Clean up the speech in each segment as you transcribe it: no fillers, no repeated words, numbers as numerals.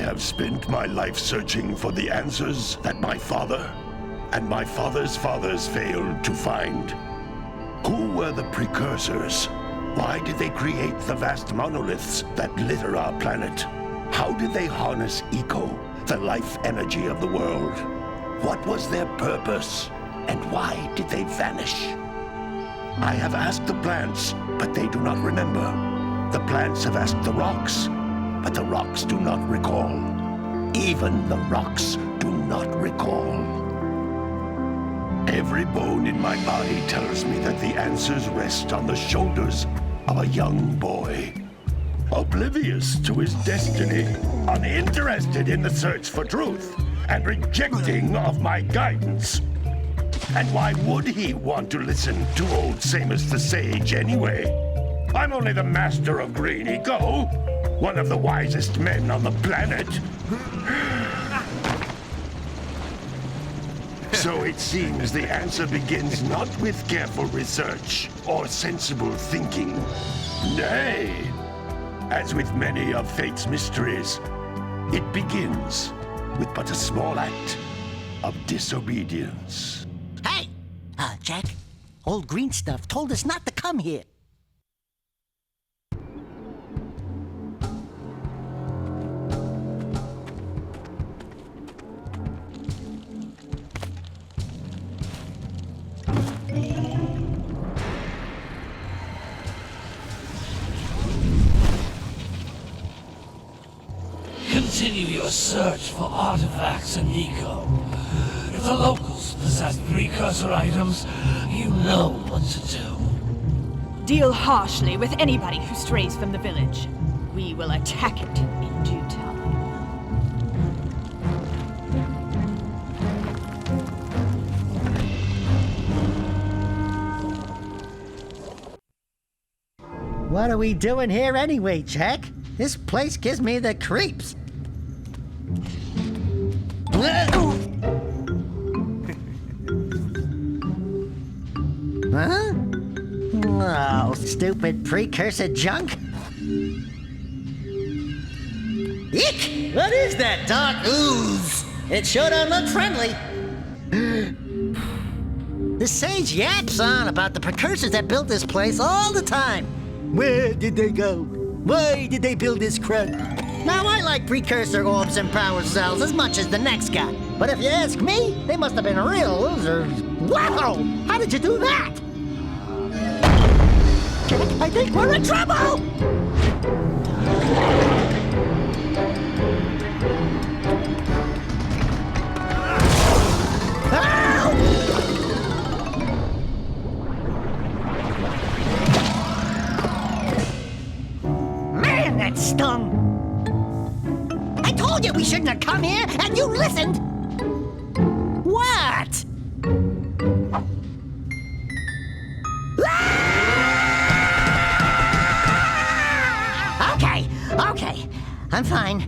have spent my life searching for the answers that my father and my father's fathers failed to find. Who were the precursors? Why did they create the vast monoliths that litter our planet? How did they harness eco, the life energy of the world? What was their purpose? And why did they vanish? I have asked the plants, but they do not remember. The plants have asked the rocks, but the rocks do not recall. Even the rocks do not recall. Every bone in my body tells me that the answers rest on the shoulders of a young boy. Oblivious to his destiny, uninterested in the search for truth, and rejecting of my guidance. And why would he want to listen to old Samus the Sage anyway? I'm only the master of green eco, one of the wisest men on the planet. So it seems the answer begins not with careful research or sensible thinking. Nay, as with many of fate's mysteries, it begins with but a small act of disobedience. Hey! Jack, old green stuff told us not to come here. Continue your search for artifacts and eco. If the locals possess precursor items, you know what to do. Deal harshly with anybody who strays from the village. We will attack it in due time. What are we doing here anyway, Jack? This place gives me the creeps. Huh? Oh, stupid precursor junk. Eek! What is that dark ooze? It sure don't look friendly. The sage yaps on about the precursors that built this place all the time. Where did they go? Why did they build this crud? Now, I like precursor orbs and power cells as much as the next guy. But if you ask me, they must have been real losers. Wow! How did you do that? I think we're in trouble! Man, that stung! I told you we shouldn't have come here, and you listened! What? Okay. I'm fine.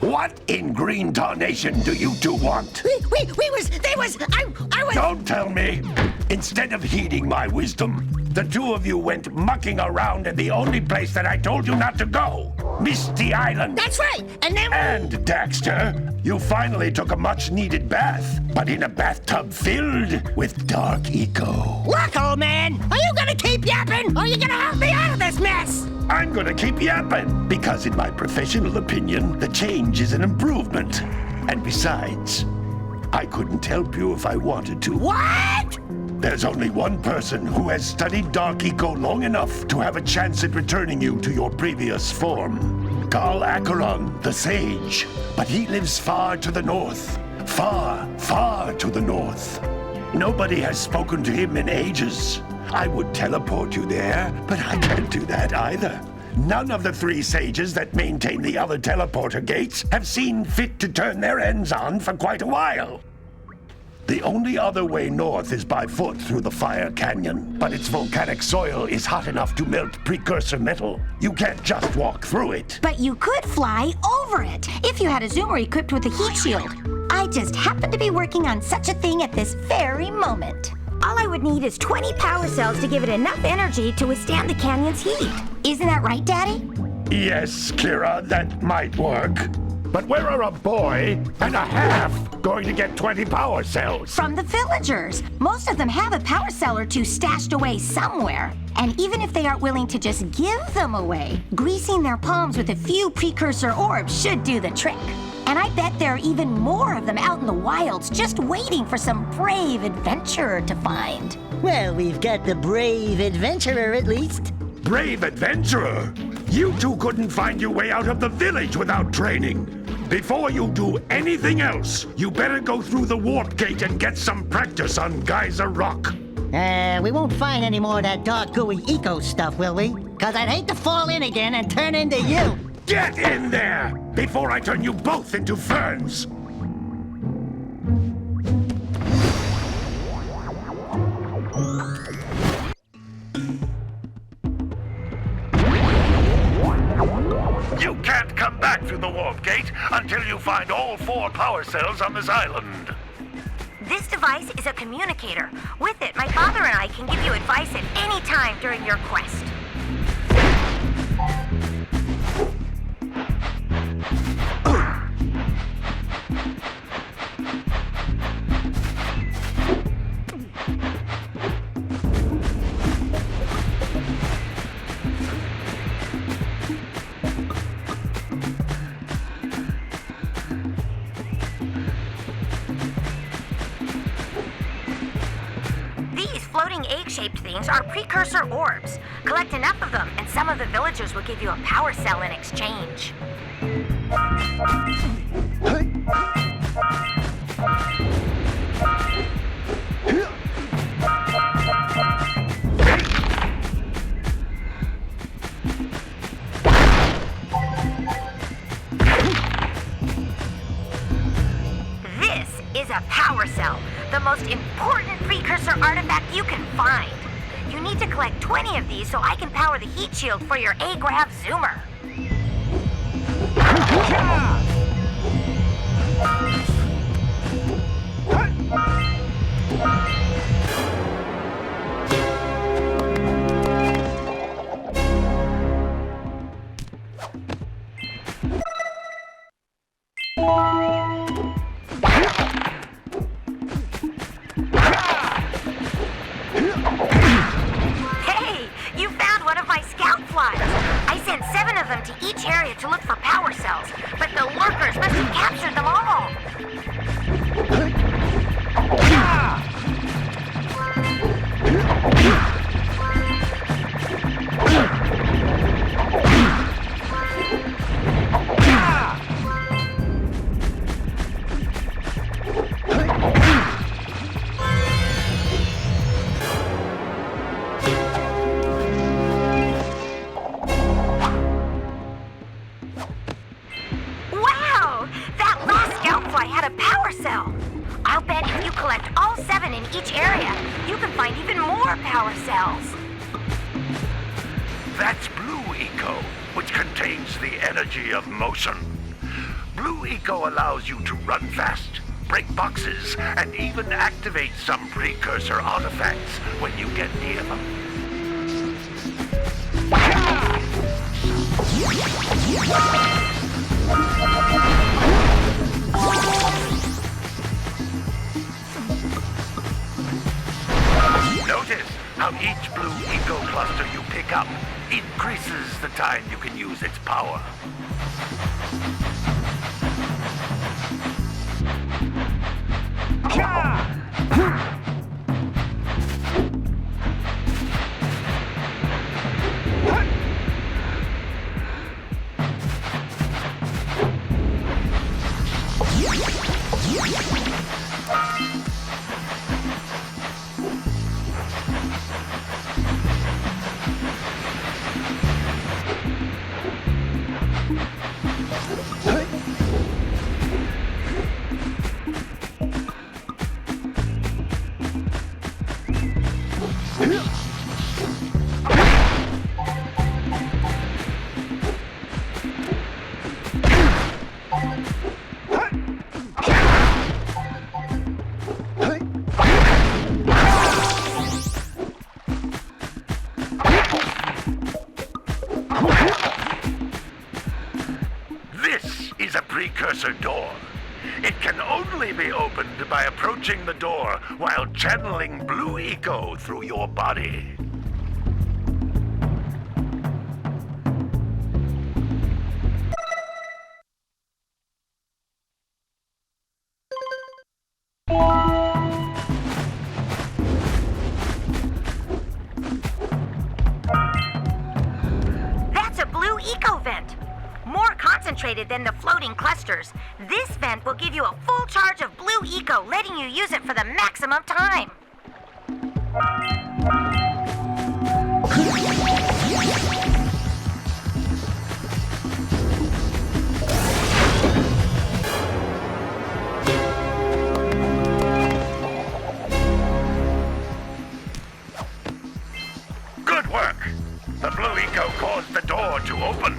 What in green tarnation do you two want? I was... Don't tell me! Instead of heeding my wisdom, the two of you went mucking around in the only place that I told you not to go. Misty Island. That's right, and then... And, Daxter, you finally took a much-needed bath, but in a bathtub filled with dark eco. Look, old man, are you gonna keep yapping, or are you gonna help me out of this mess? I'm gonna keep yapping, because in my professional opinion, the change is an improvement. And besides, I couldn't help you if I wanted to. What? There's only one person who has studied Dark Eco long enough to have a chance at returning you to your previous form. Carl Acheron, the Sage. But he lives far to the north. Far, far to the north. Nobody has spoken to him in ages. I would teleport you there, but I can't do that either. None of the three sages that maintain the other teleporter gates have seen fit to turn their ends on for quite a while. The only other way north is by foot through the Fire Canyon, but its volcanic soil is hot enough to melt precursor metal. You can't just walk through it. But you could fly over it if you had a zoomer equipped with a heat shield. I just happen to be working on such a thing at this very moment. All I would need is 20 power cells to give it enough energy to withstand the canyon's heat. Isn't that right, Daddy? Yes, Kira, that might work. But where are a boy and a half going to get 20 power cells? From the villagers. Most of them have a power cell or two stashed away somewhere. And even if they aren't willing to just give them away, greasing their palms with a few precursor orbs should do the trick. And I bet there are even more of them out in the wilds just waiting for some brave adventurer to find. Well, we've got the brave adventurer at least. Brave adventurer? You two couldn't find your way out of the village without training. Before you do anything else, you better go through the warp gate and get some practice on Geyser Rock. We won't find any more of that dark gooey eco stuff, will we? 'Cause I'd hate to fall in again and turn into you. Get in there before I turn you both into ferns. You can't come back through the warp gate until you find all 4 power cells on this island. This device is a communicator. With it, my father and I can give you advice at any time during your quest. Floating egg-shaped things are precursor orbs. Collect enough of them, and some of the villagers will give you a power cell in exchange. This is a power cell, the most important precursor artifact you can find. You need to collect 20 of these so I can power the heat shield for your A-Grav zoomer. Hey, you found one of my scout flies. I sent 7 of them to each area to look for power cells, but the lurkers must have captured them all. Wow! That last scout fly had a power cell. I'll bet if you collect all 7 in each area, you can find even more power cells. That's Blue Eco, which contains the energy of motion. Blue Eco allows you to run fast, break boxes, and even activate some precursor artifacts when you get near them. Notice how each Blue Eco cluster you pick up increases the time you can use its power. This is a precursor door. It can only be opened by approaching the door while channeling blue eco through your body. That's a blue eco vent. More concentrated than the floating clusters. This vent will give you a full charge of blue eco, letting you use it for the maximum time. Good work! The blue eco caused the door to open.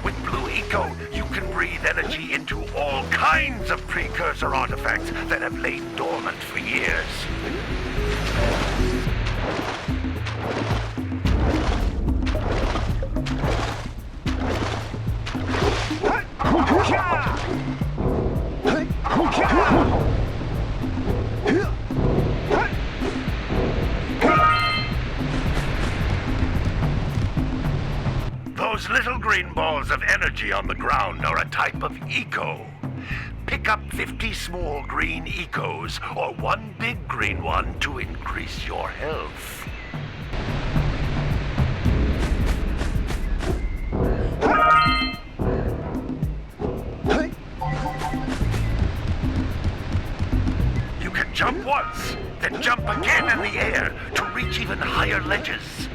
With blue eco, you can breathe energy into all kinds of precursor artifacts that have lain dormant for years. Those little green balls of energy on the ground are a type of eco. Pick up 50 small green ecos or one big green one to increase your health. You can jump once, then jump again in the air to reach even higher ledges.